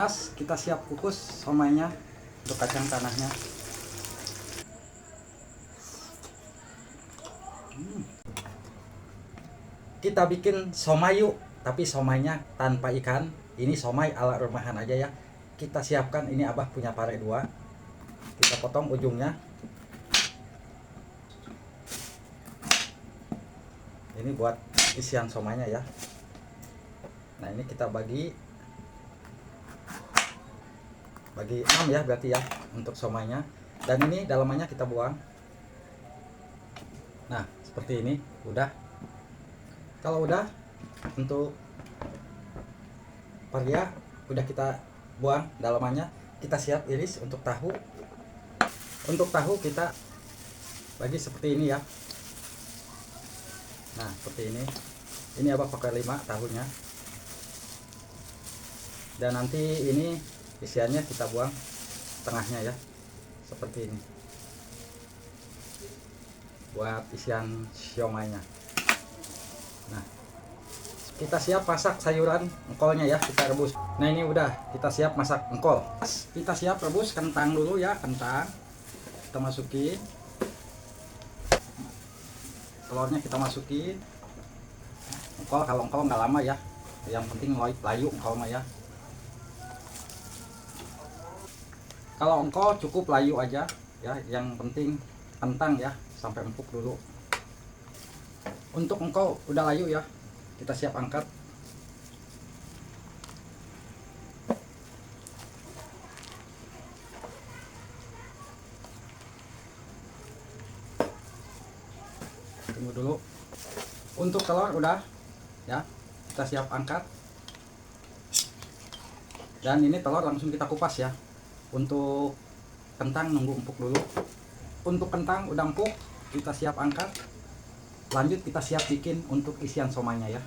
Kita siap kukus somainya untuk kacang tanahnya. Kita bikin somai yuk, tapi somainya tanpa ikan. Ini somai ala rumahan aja ya. Kita siapkan, ini abah punya pare 2. Kita potong ujungnya. Ini buat isian somainya ya. Nah ini kita bagi 6 ya berarti ya untuk somainya. Dan ini dalamannya kita buang. Nah seperti ini udah. Kalau udah untuk paria udah kita buang dalamannya, kita siap iris untuk tahu. Untuk tahu kita bagi seperti ini ya. Nah seperti ini. Ini abah pakai 5 tahunya. Dan nanti ini isiannya kita buang tengahnya ya, seperti ini buat isian siomainya. Nah kita siap masak sayuran engkolnya ya, kita rebus. Nah ini udah kita siap masak engkol. Kita siap rebus kentang dulu ya. Kentang kita masukin, telurnya kita masukin. Engkol, kalau engkol nggak lama ya, yang penting layu engkol mah ya. Kalau engkol cukup layu aja ya, yang penting kentang ya sampai empuk dulu. Untuk engkol udah layu ya, kita siap angkat. Tunggu dulu. Untuk telur udah ya, kita siap angkat. Dan ini telur langsung kita kupas ya. Untuk kentang nunggu empuk dulu. Untuk kentang udah empuk, kita siap angkat. Lanjut kita siap bikin untuk isian somainya ya.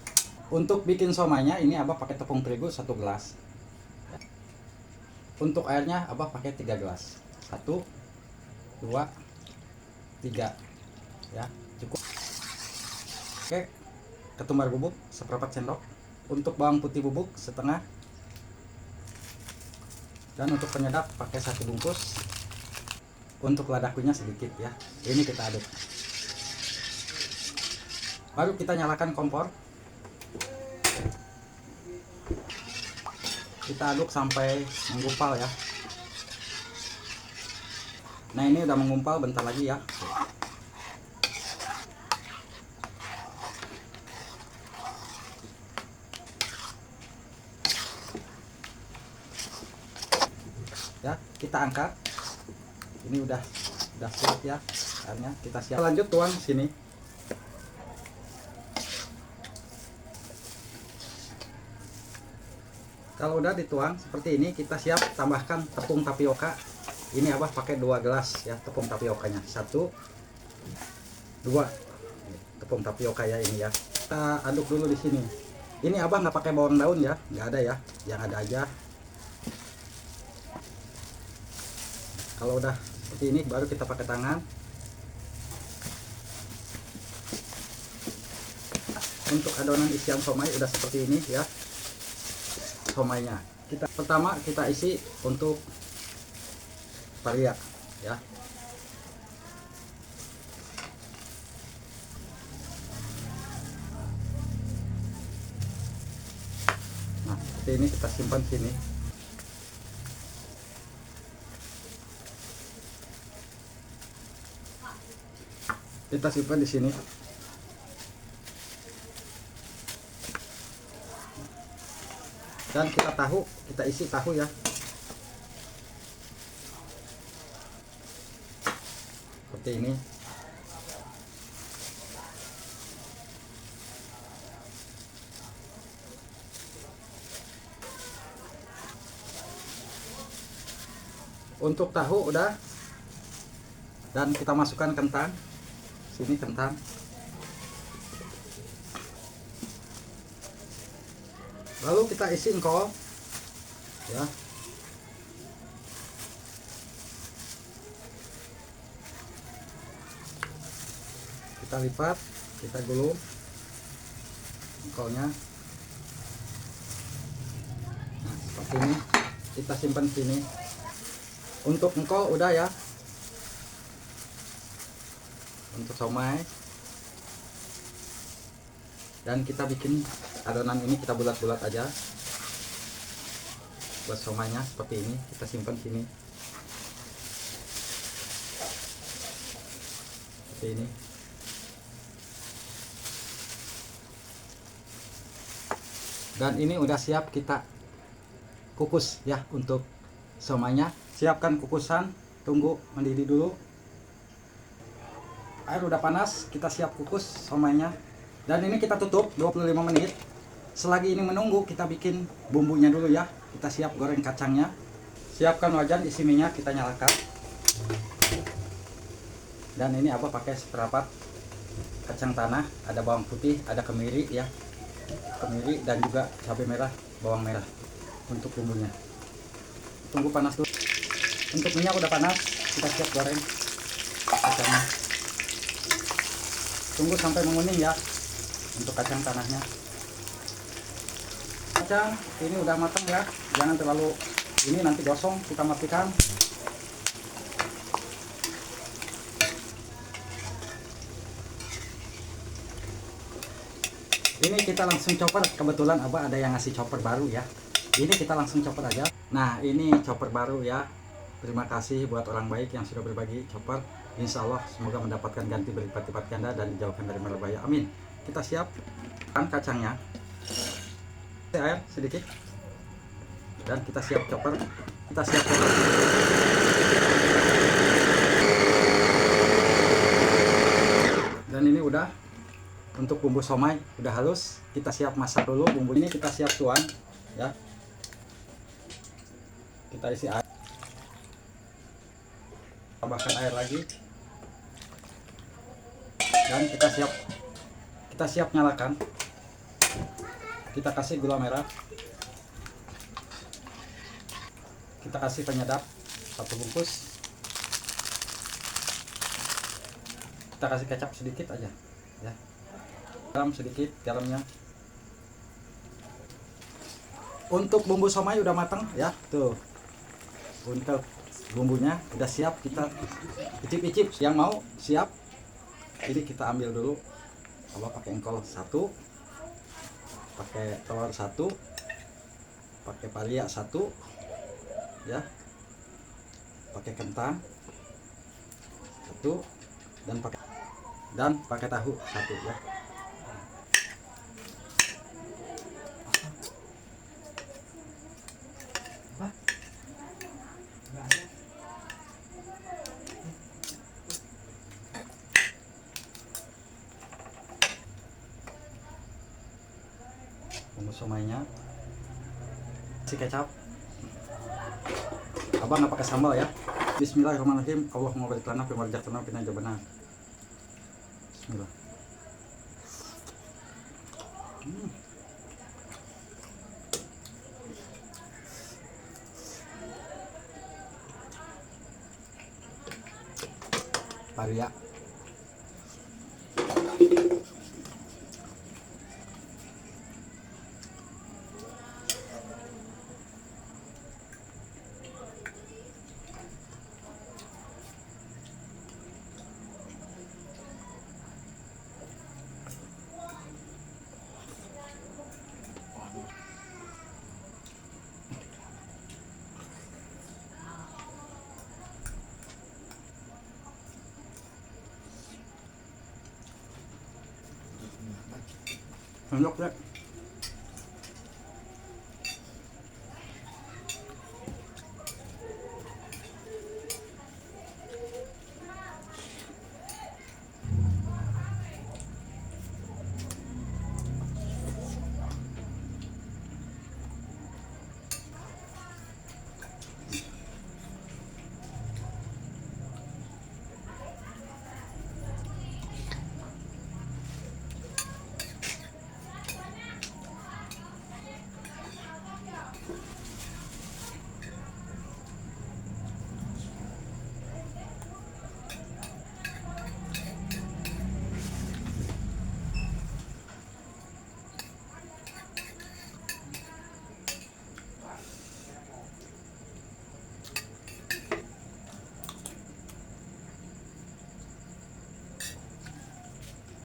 Untuk bikin somainya ini abah pakai tepung terigu 1 gelas. Untuk airnya abah pakai 3 gelas. 1 2 3 ya, cukup. Oke, ketumbar bubuk seperempat sendok. Untuk bawang putih bubuk setengah. Dan untuk penyedap pakai 1 bungkus. Untuk ladakunya sedikit ya. Ini kita aduk. Baru kita nyalakan kompor. Kita aduk sampai menggumpal ya. Nah ini udah menggumpal, bentar lagi ya. Ya, kita angkat. Ini udah siap ya airnya. Kita siap. Lanjut tuang sini. Kalau udah dituang seperti ini, kita siap tambahkan tepung tapioka. Ini abah pakai 2 gelas ya tepung tapiokanya. 1 2 tepung tapioka ya ini ya. Kita aduk dulu di sini. Ini abah nggak pakai bawang daun ya, nggak ada ya. Yang ada aja. Kalau udah seperti ini baru kita pakai tangan. Untuk adonan isian somai udah seperti ini ya. Somainya pertama kita isi untuk paria ya. Nah seperti ini kita simpan sini. Kita simpan di sini. Dan kita isi tahu ya. Seperti ini. Untuk tahu udah. Dan kita masukkan kentang. Sini kentang. Lalu kita isi engkol ya. Kita lipat, kita gulung engkolnya. Nah, seperti ini. kita simpan sini. Untuk engkol udah ya. Untuk somai. Dan kita bikin adonan ini kita bulat-bulat aja. Buat somainya seperti ini, kita simpan sini. Seperti ini. Dan ini udah siap kita kukus ya. Untuk somainya siapkan kukusan, tunggu mendidih dulu. Air udah panas, kita siap kukus somainya. Dan ini kita tutup 25 menit. Selagi ini menunggu, kita bikin bumbunya dulu ya. Kita siap goreng kacangnya. Siapkan wajan, isi minyak, kita nyalakan. Dan ini Abah pakai seperempat kacang tanah, ada bawang putih, ada kemiri ya. Kemiri dan juga cabai merah, bawang merah untuk bumbunya. Tunggu panas dulu. Untuk minyak udah panas, kita siap goreng kacangnya. Tunggu sampai menguning ya untuk kacang tanahnya. Kacang ini udah matang ya, jangan terlalu ini nanti gosong, kita matikan. Ini kita langsung chopper, kebetulan Abah ada yang ngasih chopper baru ya. Ini kita langsung chopper aja. Nah ini chopper baru ya. Terima kasih buat orang baik yang sudah berbagi chopper. Insya Allah semoga mendapatkan ganti berlipat-lipat ganda dan dijauhkan dari mara bahaya. Amin. Kita siapkan kacangnya. Air sedikit. Dan kita siap chopper. Kita siap chopper. Dan ini udah. Untuk bumbu somai udah halus, kita siap masak dulu. Bumbu ini kita siap tuang ya. Kita isi air, tambahkan air lagi, dan kita siap nyalakan. Kita kasih gula merah, kita kasih penyedap 1 bungkus, kita kasih kecap sedikit aja ya. Garam sedikit, garamnya. Untuk bumbu somai udah matang ya, tuh. Untuk bumbunya udah siap, kita icip-icip. Yang mau siap, ini kita ambil dulu. Coba pakai engkol 1, pakai telur 1, pakai palia 1, ya, pakai kentang 1, dan pakai tahu 1 ya. Bumbu somainya, si kecap. Abang nggak pakai sambal ya. Bismillahirrahmanirrahim. Allahumma barik lana fi ma razaqtana wa qina adzabannar. Bismillah. Paria. Enak ya.